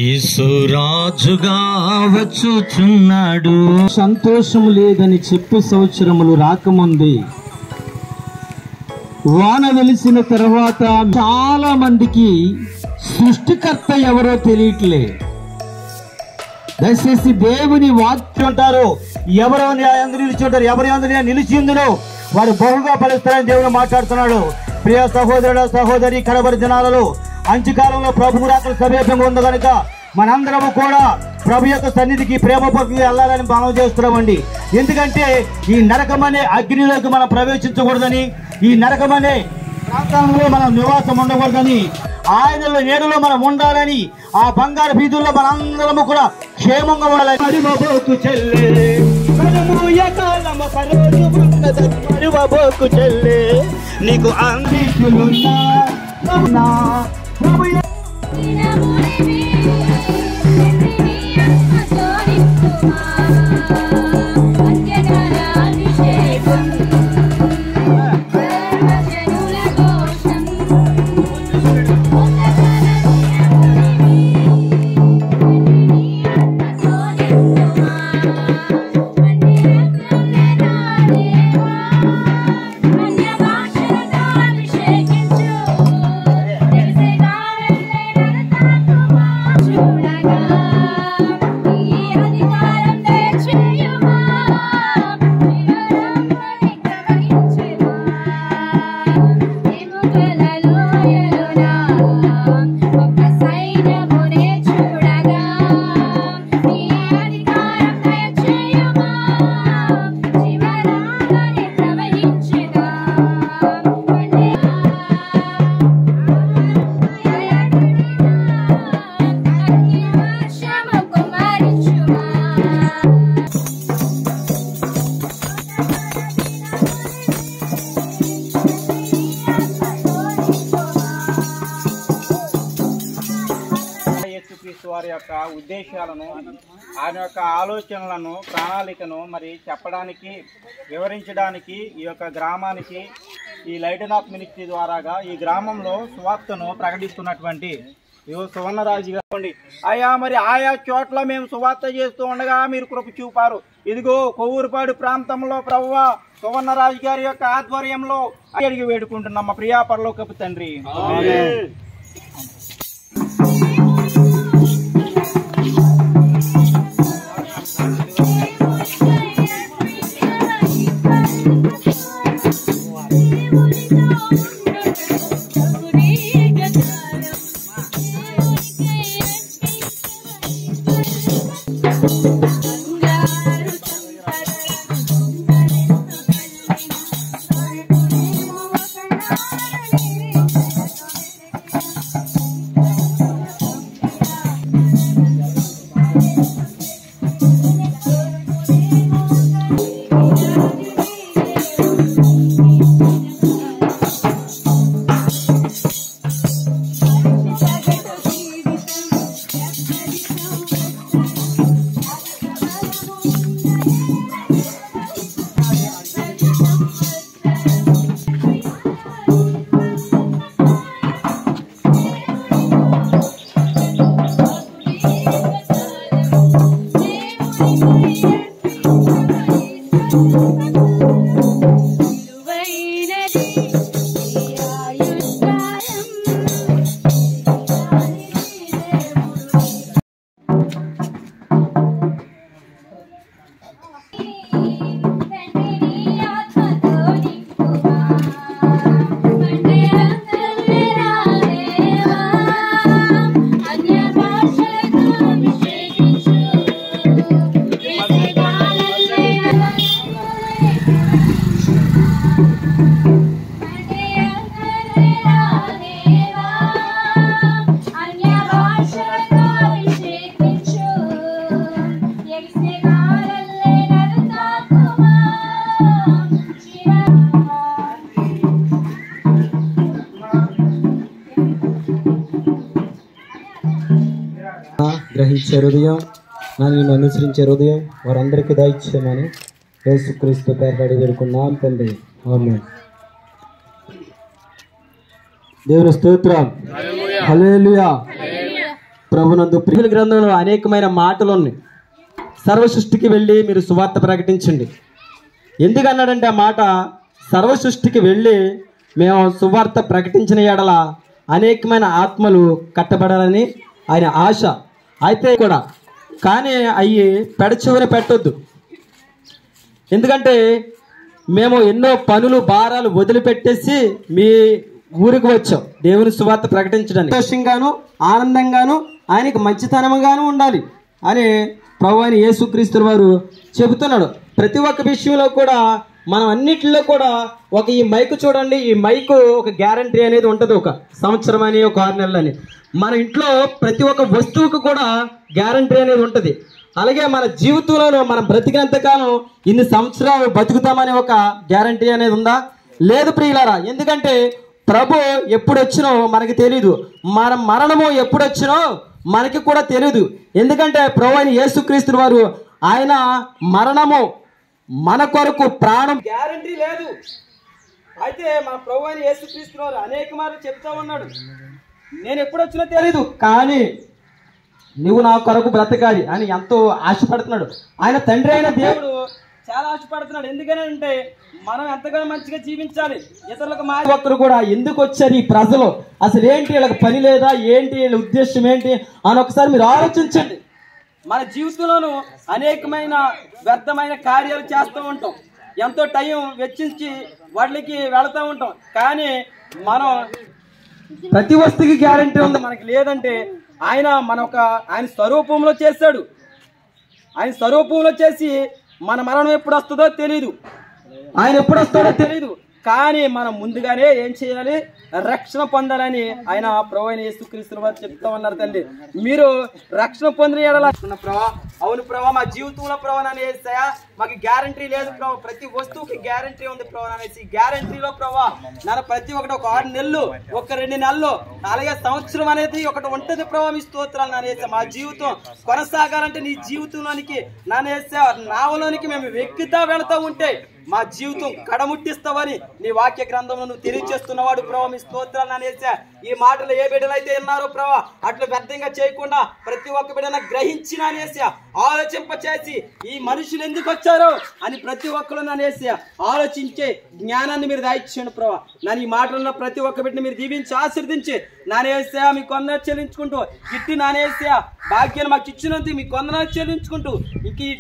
యేసు రాజుగా వచ్చుచున్నాడు. సంతోషం లేదని చెప్పి సంవత్సరములు రాకముందే వాన వెలిసిన తర్వాత చాలా మందికి సృష్టికర్త ఎవరో తెలియట్లే. దయచేసి దేవుని వాక్యం అంటారు, ఎవరు నిలిచి ఉంటారు, ఎవరి అందరూ నిలిచి ఉందో వారు బహుగా ఫలిస్తారని దేవుడు మాట్లాడుతున్నాడు. ప్రియ సహోదరుడు సహోదరి, కడబడి దినాలలో అంచుకాలంలో ప్రభు రాకడ సమీపంగా ఉంది కనుక మనందరము కూడా ప్రభు యొక్క సన్నిధికి ప్రేమపూర్వకంగా వెళ్ళాలని మనం చేస్తున్నామండి. ఎందుకంటే ఈ నరకమనే అగ్నిలోకి మనం ప్రవేశించకూడదని, ఈ నరకమనే ప్రాంతంలో మనం నివాసం ఉండకూడదని, ఆయనలో నీడలో మనం ఉండాలని, ఆ బంగారు బీదుల్లో మనందరము కూడా క్షేమంగా ఉండాలని. మరివబోకు చెల్లే నీకు అందిస్తున్నా వారి యొక్క ఉద్దేశాలను, ఆయన యొక్క ఆలోచనలను, ప్రణాళికను మరి చెప్పడానికి, వివరించడానికి ఈ యొక్క గ్రామానికి ఈ లైట్ ఆఫ్ మినిస్ట్రీ ద్వారాగా ఈ గ్రామంలో సువార్తను ప్రకటిస్తున్నటువంటి సువర్ణరాజు గారు. అయ్యా మరి ఆయా చోట్ల మేము సువార్త చేస్తూ ఉండగా మీరు కృప చూపారు. ఇదిగో కొవ్వూరుపాడు ప్రాంతంలో ప్రభువా సువర్ణరాజు గారి యొక్క ఆధ్వర్యంలో అడిగి వేడుకుంటున్నాం మా ప్రియా పరలోకపు తండ్రి. గ్రహించే హృదయం, నన్ను అనుసరించే హృదయం వారందరికీ దయచేయమని యేసుక్రీస్తు పేరు వేడుకున్నాం తండ్రి. ఆమేన్. దేవుని స్తోత్రం. హల్లెలూయా. ప్రభునందు ప్రియుల గ్రంథంలో అనేకమైన మాటలు ఉన్నాయి. సర్వ సృష్టికి వెళ్ళి మీరు సువార్త ప్రకటించండి. ఎందుకన్నాడంటే ఆ మాట, సర్వ సృష్టికి వెళ్ళి మేము సువార్త ప్రకటించిన ఎడల అనేకమైన ఆత్మలు కట్టబడాలని ఆయన ఆశ. అయితే కూడా కానీ అవి పెడచెవిన పెట్టొద్దు. ఎందుకంటే మేము ఎన్నో పనులు భారాలు వదిలిపెట్టేసి మీ ఊరికి వచ్చాం దేవుని సువార్త ప్రకటించడానికి. సంతోషంగాను ఆనందంగాను ఆయనకి మంచితనంగాను ఉండాలి అని ప్రభు అయిన యేసుక్రీస్తు వారు చెబుతున్నాడు. ప్రతి ఒక్క విషయంలో కూడా మనం అన్నిటిలో కూడా ఈ మైకు చూడండి, ఈ మైకు ఒక గ్యారంటీ అనేది ఉంటుంది, ఒక సంవత్సరం అని, ఒక 6 నెలలు అని. మన ఇంట్లో ప్రతి ఒక్క వస్తువుకు కూడా గ్యారంటీ అనేది ఉంటుంది. అలాగే మన జీవితంలో మనం బ్రతికినంతకాలం ఇన్ని సంవత్సరాలు బతుకుతామని ఒక గ్యారంటీ అనేది ఉందా? లేదు ప్రియులారా. ఎందుకంటే ప్రభు ఎప్పుడు వచ్చినో మనకి తెలియదు, మన మరణము ఎప్పుడు వచ్చినో మనకి కూడా తెలియదు. ఎందుకంటే ప్రభు అయిన యేసుక్రీస్తు వారు ఆయన మరణము మన కొరకు ప్రాణం గ్యారంటీ లేదు. అయితే మన ప్రభు అయిన యేసుక్రీస్తు వారు అనేక మార్లు చెప్తా ఉన్నాడు, నేను ఎప్పుడు వచ్చినా తెలీదు కానీ నువ్వు నా కొరకు బ్రతకాలి అని ఎంతో ఆశపడుతున్నాడు. ఆయన తండ్రి అయిన దేవుడు చాలా ఆశపడుతున్నాడు. ఎందుకనంటే మనం ఎంతగానో మంచిగా జీవించాలి. ఇతరులకు ఒక్కరు కూడా ఎందుకు వచ్చారు ఈ ప్రజలు, అసలు ఏంటి, వీళ్ళకి పని లేదా ఏంటి, వీళ్ళ ఉద్దేశం ఏంటి అని ఒకసారి మీరు ఆలోచించండి. మన జీవితంలోనూ అనేకమైన వ్యర్థమైన కార్యాలు చేస్తూ ఉంటాం, ఎంతో టైం వెచ్చించి వాటికి వెళుతూ ఉంటాం. కానీ మనం ప్రతి వస్తువుకి గ్యారంటీ ఉంది మనకి. లేదంటే ఆయన ఆయన స్వరూపంలో చేశాడు. ఆయన స్వరూపంలో చేసి మన మరణం ఎప్పుడు వస్తుందో తెలియదు, ఆయన ఎప్పుడు వస్తాడో తెలియదు. కానీ మనం ముందుగానే ఏం చేయాలి, రక్షణ పొందాలని ఆయన ప్రభు అయిన యేసుక్రీస్తు వారు చెప్తా ఉన్నారు. తండ్రి మీరు రక్షణ పొందిన ఎడల ప్రభా, అవును ప్రభా, మా జీవితంలో ప్రభా అనేసి మాకు గ్యారంటీ లేదు ప్రభా, ప్రతి వస్తువుకి గ్యారంటీ ఉంది ప్రభా అనేసి. గ్యారంటీలో ప్రభా నన్ను ప్రతి ఒక్కటి ఒక 6 నెలలు, ఒక 2 నెలలు, అలాగే సంవత్సరం అనేది ఒకటి ఉంటుంది ప్రభా. మీ స్తోత్రాలు నానేసా. మా జీవితం కొనసాగాలంటే నీ జీవితంలోనికి నానేసా నావలోనికి మేము వెక్కుతా వెళతా ఉంటే మా జీవితం కడముట్టిస్తావని నీ వాక్య గ్రంథంలో నువ్వు తెలియజేస్తున్నవాడు ప్రభా. మీ స్తోత్రాలు అనేసా. ఈ మాటలు ఏ బిడ్డలైతే విన్నారో ప్రభా అట్లా వ్యర్థంగా చేయకుండా ప్రతి ఒక్క బిడ్డన గ్రహించిన అనేసా, ఆలోచింపచేసి ఈ మనుషులు ఎందుకు వచ్చారో అని ప్రతి ఒక్కరు అనేసి ఆలోచించే జ్ఞానాన్ని మీరు దాయిచ్చేయండి ప్రభా. నన్ను ఈ మాటలున్న ప్రతి ఒక్క బిడ్డని మీరు దీవించి ఆశీర్వదించి నానేసా మీ కొందరు చెల్లించుకుంటూ ఇట్టి నానేసా భాగ్యాన్ని మాకు ఇచ్చినందుకు మీ కొందరు చెల్లించుకుంటూ ఇంక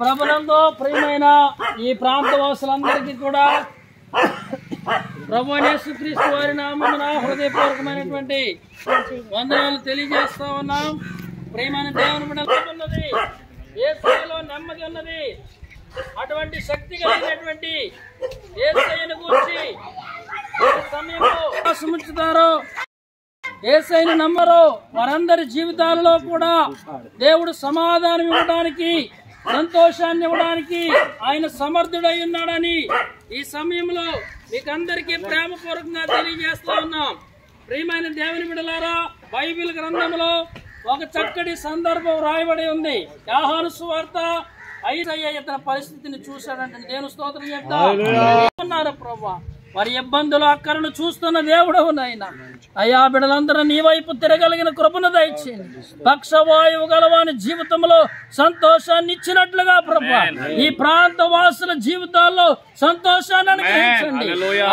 ప్రభునందు ప్రియమైన ఈ ప్రాంత వాసులందరికీ కూడా ప్రభు యేసుక్రీస్తు వారి నామమున హృదయపూర్వకమైనటువంటి వందనాలు తెలియజేస్తా ఉన్నాం. ప్రియమైన దేవుని బిడ్డలు ఉన్నది, యేసులో నెమ్మది ఉన్నది. అటువంటి శక్తి కలిగినటువంటి యేసయ్యను గురించి సమయంలో ఉంచుతారో, యేసయ్యను నమ్మరో వారందరి జీవితాలలో కూడా దేవుడు సమాధానం ఇవ్వడానికి, సంతోషాన్ని ఇవ్వడానికి ఆయన సమర్థుడై ఉన్నాడని ఈ సమయంలో మీకందరికీ ప్రేమపూర్వకంగా తెలియజేస్తా ఉన్నాం. ప్రియమైన దేవుని బిడ్డలారా, బైబిల్ గ్రంథంలో ఒక చక్కటి సందర్భం రాయబడి ఉంది. యోహాను సువార్త 5 ఇతని పరిస్థితిని చూశాడంటే దేవుని స్తోత్రం చెప్తారు. ప్రభా వారి ఇబ్బందులు అక్కరను చూస్తున్న దేవుడు నాయన, అయ్యా బిడ్డలందరూ నీ వైపు తిరగలిగిన కృపను దయచేయండి. పక్షవాయువు గలవాని జీవితంలో సంతోషాన్ని ఇచ్చినట్లుగా ప్రభా ఈ ప్రాంత వాసుల జీవితాల్లో సంతోషాన్ని అనుగ్రహించండి,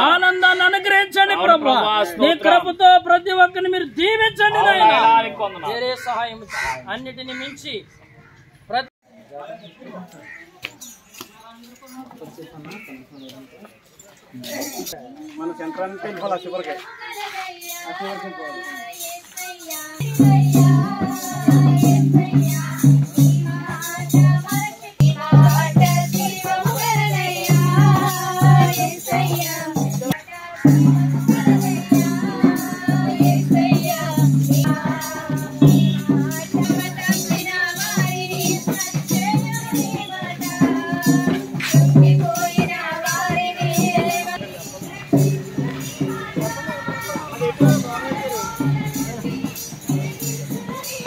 ఆనందాన్ని అనుగ్రహించండి ప్రభా. నీ కృపతో ప్రతి ఒక్కరిని మీరు దీవించండి నాయన. వేరే సహాయం అన్నిటిని మించి మన సెంటర్ అంటే వెళ్ళిపోవాలి చివరికి.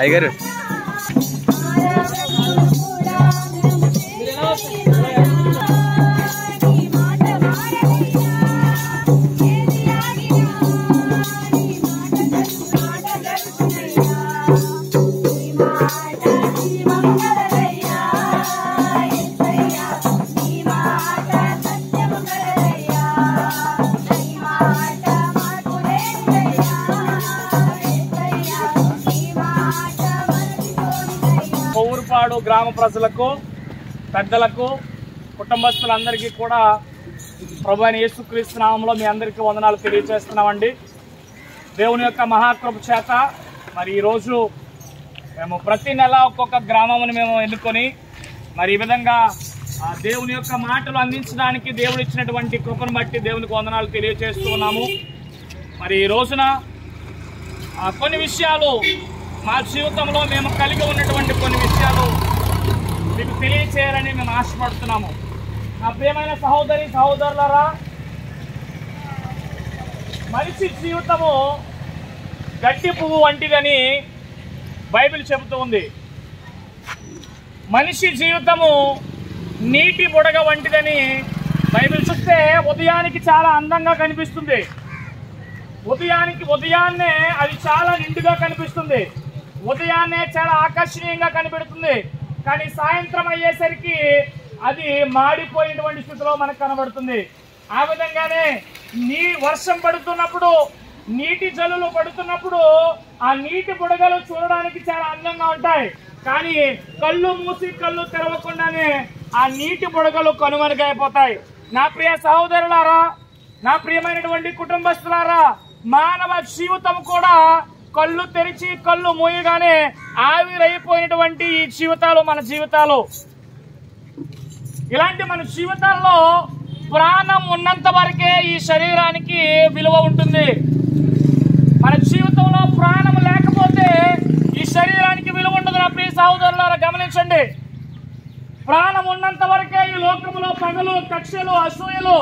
అయ్యగారు కొవ్వూరుపాడు గ్రామ ప్రజలకు, పెద్దలకు, కుటుంబస్తులందరికీ కూడా ప్రభువైన యేసుక్రీస్తు నామములో మీ అందరికీ వందనాలు తెలియజేస్తున్నామండి. దేవుని యొక్క మహాకృప చేత మరి ఈరోజు మేము ప్రతి నెల ఒక్కొక్క గ్రామమును మేము ఎన్నుకొని మరి ఈ విధంగా దేవుని యొక్క మాటలు అందించడానికి దేవుడు ఇచ్చినటువంటి కృపను బట్టి దేవునికి వందనాలు తెలియజేస్తూ ఉన్నాము. మరి ఈ రోజున కొన్ని విషయాలు మా జీవితంలో మేము కలిగి ఉన్నటువంటి కొన్ని విషయాలు మీకు తెలియచేయాలని మేము ఆశపడుతున్నాము. నా ప్రియమైన సహోదరి సహోదరులారా, మనిషి జీవితము గడ్డి పువ్వు వంటిదని బైబిల్ చెబుతూ ఉంది. మనిషి జీవితము నీటి బుడగ వంటిదని బైబిల్ చూస్తే ఉదయానికి చాలా అందంగా కనిపిస్తుంది. ఉదయాన్నే అది చాలా నిండుగా కనిపిస్తుంది. ఉదయాన్నే చాలా ఆకర్షణీయంగా కనిపెడుతుంది. కానీ సాయంత్రం అయ్యేసరికి అది మాడిపోయినటువంటి స్థితిలో మనకు కనబడుతుంది. ఆ విధంగానే వర్షం పడుతున్నప్పుడు, నీటి జల్లులు పడుతున్నప్పుడు ఆ నీటి బుడగలు చూడడానికి చాలా అందంగా ఉంటాయి. కానీ కళ్ళు మూసి కళ్ళు తెరవకుండానే ఆ నీటి బుడగలు కనుమరుగైపోతాయి. నా ప్రియ సహోదరులారా, నా ప్రియమైనటువంటి కుటుంబస్తులారా, మానవ జీవితం కూడా కళ్ళు తెరిచి కళ్ళు మూయగానే ఆవిరైపోయినటువంటి ఈ జీవితాలు మన జీవితాలు. ఇలాంటి మన జీవితాల్లో ప్రాణం ఉన్నంత వరకే ఈ శరీరానికి విలువ ఉంటుంది. మన జీవితంలో ప్రాణం లేకపోతే ఈ శరీరానికి విలువ ఉండదు. నా ప్రియ సహోదరులారా గమనించండి, ప్రాణం ఉన్నంత వరకే ఈ లోకంలో పగలు, కక్షలు, అసూయలు,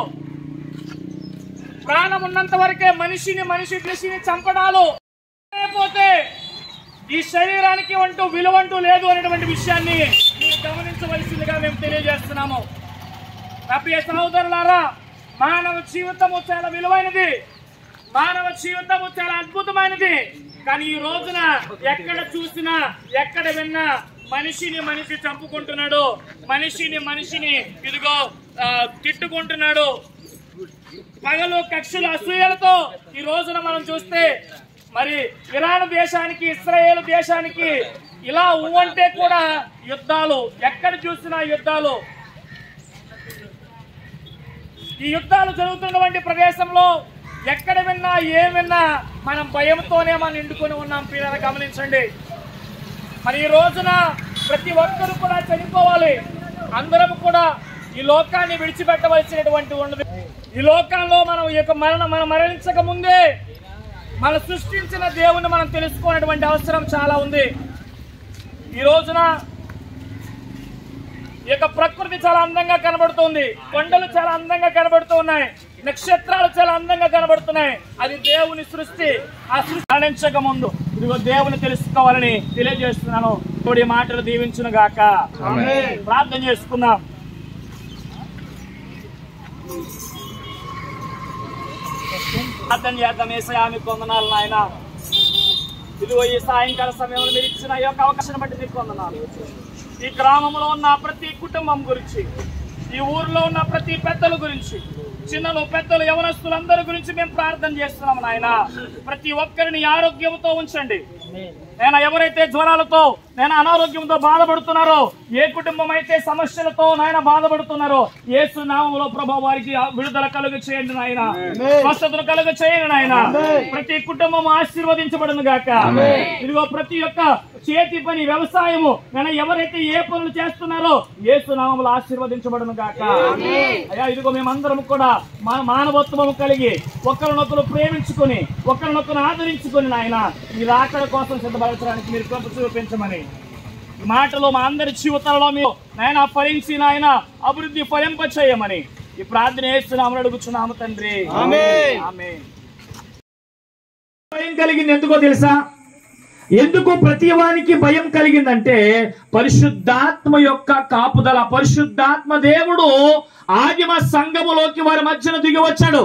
ప్రాణం ఉన్నంత వరకే మనిషిని చంపడాలు, లేకపోతే ఈ శరీరానికి విలువంటూ లేదు అనేటువంటి విషయాన్ని మీరు గమనించవలసిందిగా మేము తెలియజేస్తున్నాము. నా ప్రియ సహోదరులారా, మానవ జీవితము చాలా విలువైనది, మానవ జీవితము చాలా అద్భుతమైనది. కానీ ఈ రోజున ఎక్కడ చూసినా ఎక్కడ విన్నా మనిషి చంపుకుంటున్నాడు, మనిషిని ఇదిగో తిట్టుకుంటున్నాడు. పగలు, కక్షలు, అసూయలతో ఈ రోజున మనం చూస్తే మరి ఇరాన్ దేశానికి, ఇస్రాయేల్ దేశానికి ఇలా అంటే కూడా యుద్ధాలు, ఎక్కడ చూసినా యుద్ధాలు. ఈ యుద్ధాలు జరుగుతున్నటువంటి ప్రదేశంలో ఎక్కడ విన్నా ఏం విన్నా మనం భయంతోనే మనం నిండుకొని ఉన్నాం. పిల్లలు గమనించండి, మరి ఈ రోజున ప్రతి ఒక్కరు కూడా చనిపోవాలి. అందరం కూడా ఈ లోకాన్ని విడిచిపెట్టవలసినటువంటి ఉండదు. ఈ లోకంలో మనం మరణించక ముందే మనం సృష్టించిన దేవుని మనం తెలుసుకోవాల్సినటువంటి అవసరం చాలా ఉంది. ఈ రోజున ఈ యొక్క ప్రకృతి చాలా అందంగా కనబడుతుంది, కొండలు చాలా అందంగా కనబడుతూ ఉన్నాయి, నక్షత్రాలు చాలా అందంగా కనబడుతున్నాయి. అది దేవుని సృష్టి. ఆ సృష్టి మరణించక ముందు ఇదిగో దేవుని తెలుసుకోవాలని తెలియజేస్తున్నాను. తోడి మాటలు దీవించును గాక. ప్రార్థన చేసుకుందాం. ప్రార్థన చేద్దాం. యేసయ్యా మీకు వందనాలు నాయన. ఇదిగో ఈ సాయంకాల సమయంలో మీరు ఇచ్చిన ఈ యొక్క అవకాశం బట్టి మీకు వందనాలు. ఈ గ్రామంలో ఉన్న ప్రతి కుటుంబం గురించి, ఈ ఊర్లో ఉన్న ప్రతి పెద్దల గురించి, చిన్నలు పెద్దలు యవనస్తులందరి గురించి మేము ప్రార్థన చేస్తున్నాము నాయన. ప్రతి ఒక్కరిని ఆరోగ్యంతో ఉంచండి, నేను ఎవరైతే జ్వరాలతో నేను అనారోగ్యంతో బాధపడుతున్నారో, ఏ కుటుంబం అయితే సమస్యలతో నాయన బాధపడుతున్నారో, యేసు నామములో ప్రభు వారికి విడుదల కలుగు చేయండి నాయన, స్వస్థతను కలుగు చేయండి నాయన. ప్రతి కుటుంబం ఆశీర్వదించబడును గాక. ఇదిగో ప్రతి ఒక్క చేతి పని వ్యవసాయము నేను ఎవరైతే ఏ పనులు చేస్తున్నారో యేసు నామములో ఆశీర్వదించబడును గాక. అయ్యా ఇదిగో మేమందరం కూడా మానవత్వము కలిగి ఒకరినొకరు ప్రేమించుకొని ఒకరినొకరు ఆదరించుకొని నాయన ఈ రాకడ కోసం సిద్ధపరచడానికి మీరు కృప చూపించమని ఈ మాటలో మా అందరి జీవితాలలో మీరు నాయన ఫలించి నాయన అభివృద్ధి ఫలింప చేయమని ఈ ప్రార్థన చేస్తున్నామని అడుగుచున్నాము తండ్రి. ఆమేన్. భయం కలిగింది ఎందుకో తెలుసా? ఎందుకు ప్రతి వానికి భయం కలిగిందంటే పరిశుద్ధాత్మ యొక్క కాపుదల. పరిశుద్ధాత్మ దేవుడు ఆదిమ సంఘములోకి వారి మధ్యన దిగి వచ్చాడు.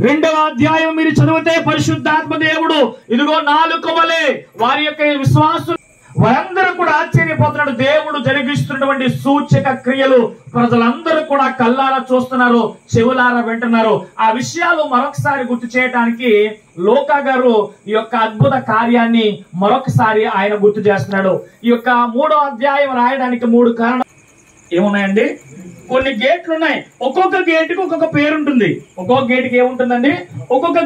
2వ అధ్యాయం మీరు చదివితే పరిశుద్ధాత్మ దేవుడు ఇదిగో నాలుక వలె వారి యొక్క విశ్వాసం వారందరూ కూడా ఆశ్చర్యపోతున్నాడు. దేవుడు జరిగిస్తున్నటువంటి సూచక క్రియలు ప్రజలందరూ కూడా కళ్ళారా చూస్తున్నారు, చెవులారా వింటున్నారు. ఆ విషయాలు మరొకసారి గుర్తు చేయడానికి లోకా గారు ఈ యొక్క అద్భుత కార్యాన్ని మరొకసారి ఆయన గుర్తు చేస్తున్నాడు. ఈ యొక్క 3వ అధ్యాయం రాయడానికి 3 కారణాలు ఏమున్నాయండి? కొన్ని గేట్లు ఉన్నాయి. ఒక్కొక్క గేటుకి ఒక్కొక్క పేరు ఉంటుంది. ఒక్కొక్క గేటుకి ఏముంటుందండి? ఒక్కొక్క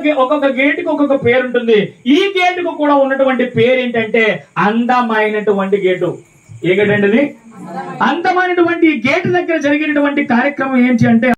గేటుకి ఒక్కొక్క పేరు ఉంటుంది. ఈ గేటుకు కూడా ఉన్నటువంటి పేరు ఏంటంటే అందమైనటువంటి గేటు. ఏ గేట్ అండి అది? అందమైనటువంటి గేటు దగ్గర జరిగినటువంటి కార్యక్రమం ఏంటి అంటే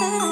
Oh